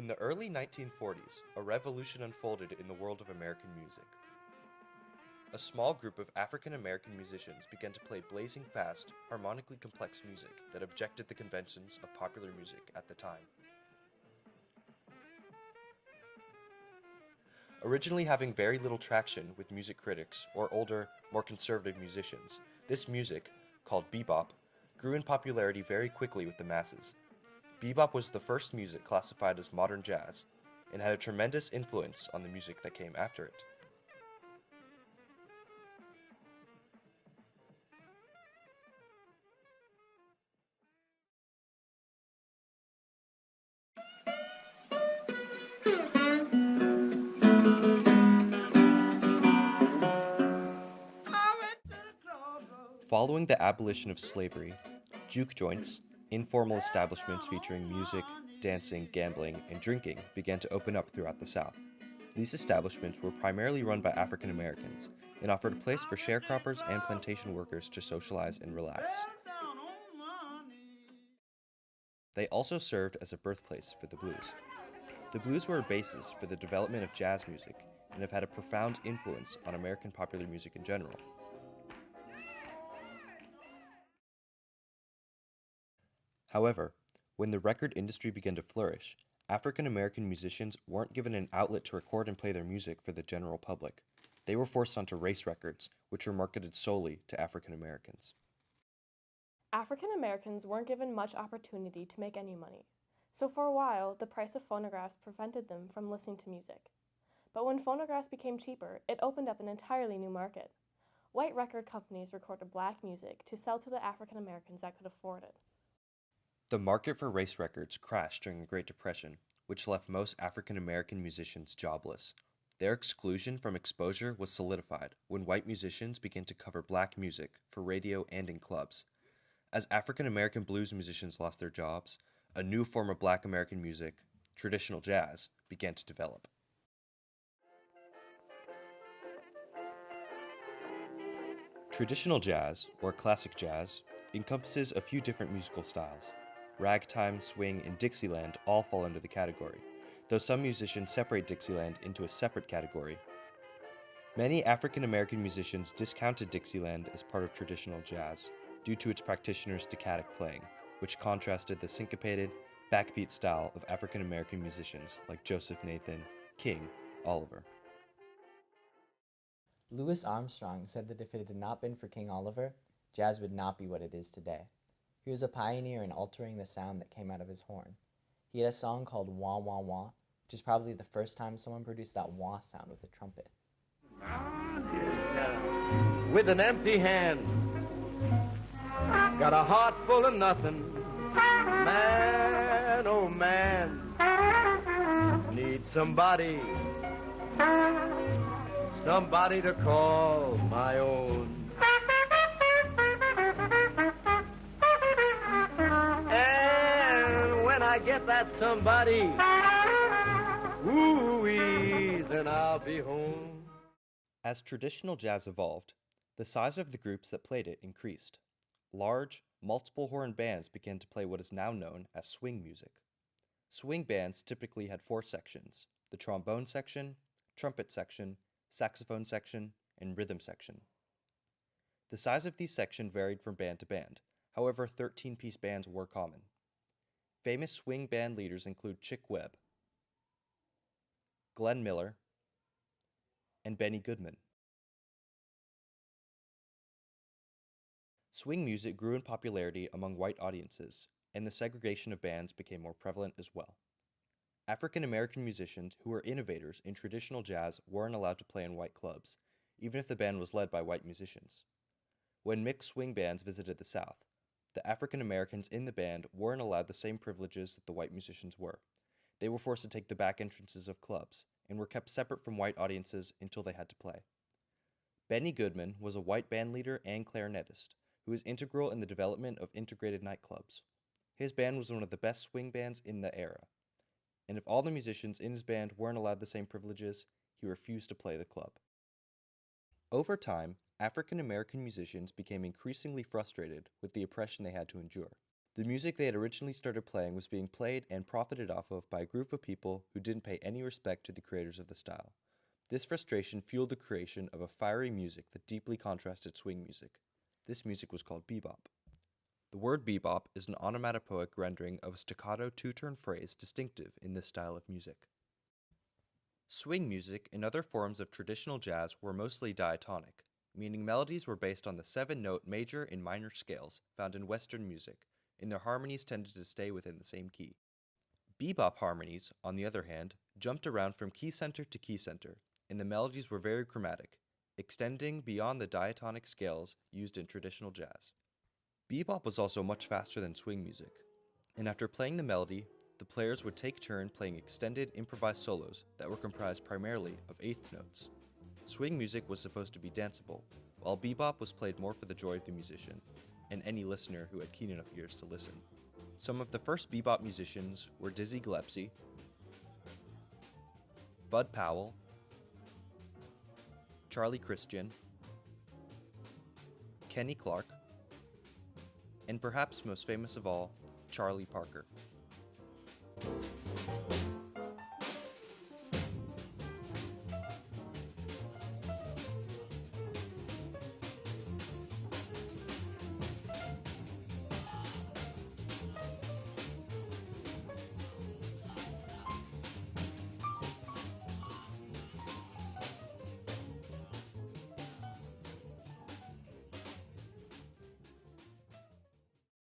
In the early 1940s, a revolution unfolded in the world of American music. A small group of African American musicians began to play blazing fast, harmonically complex music that objected the conventions of popular music at the time. Originally having very little traction with music critics or older, more conservative musicians, this music, called bebop, grew in popularity very quickly with the masses. Bebop was the first music classified as modern jazz, and had a tremendous influence on the music that came after it. Following the abolition of slavery, juke joints, informal establishments featuring music, dancing, gambling, and drinking began to open up throughout the South. These establishments were primarily run by African Americans and offered a place for sharecroppers and plantation workers to socialize and relax. They also served as a birthplace for the blues. The blues were a basis for the development of jazz music and have had a profound influence on American popular music in general. However, when the record industry began to flourish, African American musicians weren't given an outlet to record and play their music for the general public. They were forced onto race records, which were marketed solely to African Americans. African Americans weren't given much opportunity to make any money, so for a while the price of phonographs prevented them from listening to music. But when phonographs became cheaper, it opened up an entirely new market. White record companies recorded black music to sell to the African Americans that could afford it. The market for race records crashed during the Great Depression, which left most African American musicians jobless. Their exclusion from exposure was solidified when white musicians began to cover black music for radio and in clubs. As African American blues musicians lost their jobs, a new form of black American music, traditional jazz, began to develop. Traditional jazz, or classic jazz, encompasses a few different musical styles. Ragtime, swing, and Dixieland all fall under the category, though some musicians separate Dixieland into a separate category. Many African American musicians discounted Dixieland as part of traditional jazz due to its practitioners' staccato playing, which contrasted the syncopated, backbeat style of African American musicians like Joseph Nathan, King, Oliver. Louis Armstrong said that if it had not been for King Oliver, jazz would not be what it is today. He was a pioneer in altering the sound that came out of his horn. He had a song called Wah Wah Wah, which is probably the first time someone produced that wah sound with a trumpet. With an empty hand, got a heart full of nothing. Man, oh man, need somebody to call my own. And when I get that somebody, ooh-wee, then I'll be home. As traditional jazz evolved, the size of the groups that played it increased. Large, multiple-horn bands began to play what is now known as swing music. Swing bands typically had four sections: the trombone section, trumpet section, saxophone section, and rhythm section. The size of these sections varied from band to band, however 13-piece bands were common. Famous swing band leaders include Chick Webb, Glenn Miller, and Benny Goodman. Swing music grew in popularity among white audiences, and the segregation of bands became more prevalent as well. African American musicians who were innovators in traditional jazz weren't allowed to play in white clubs, even if the band was led by white musicians. When mixed swing bands visited the South, the African Americans in the band weren't allowed the same privileges that the white musicians were. They were forced to take the back entrances of clubs, and were kept separate from white audiences until they had to play. Benny Goodman was a white band leader and clarinetist, who was integral in the development of integrated nightclubs. His band was one of the best swing bands in the era, and if all the musicians in his band weren't allowed the same privileges, he refused to play the club. Over time, African American musicians became increasingly frustrated with the oppression they had to endure. The music they had originally started playing was being played and profited off of by a group of people who didn't pay any respect to the creators of the style. This frustration fueled the creation of a fiery music that deeply contrasted swing music. This music was called bebop. The word bebop is an onomatopoeic rendering of a staccato two-turn phrase distinctive in this style of music. Swing music and other forms of traditional jazz were mostly diatonic, meaning melodies were based on the 7-note major and minor scales found in Western music, and their harmonies tended to stay within the same key. Bebop harmonies, on the other hand, jumped around from key center to key center, and the melodies were very chromatic, extending beyond the diatonic scales used in traditional jazz. Bebop was also much faster than swing music, and after playing the melody, the players would take turn playing extended improvised solos that were comprised primarily of eighth notes. Swing music was supposed to be danceable, while bebop was played more for the joy of the musician, and any listener who had keen enough ears to listen. Some of the first bebop musicians were Dizzy Gillespie, Bud Powell, Charlie Christian, Kenny Clark, and perhaps most famous of all, Charlie Parker.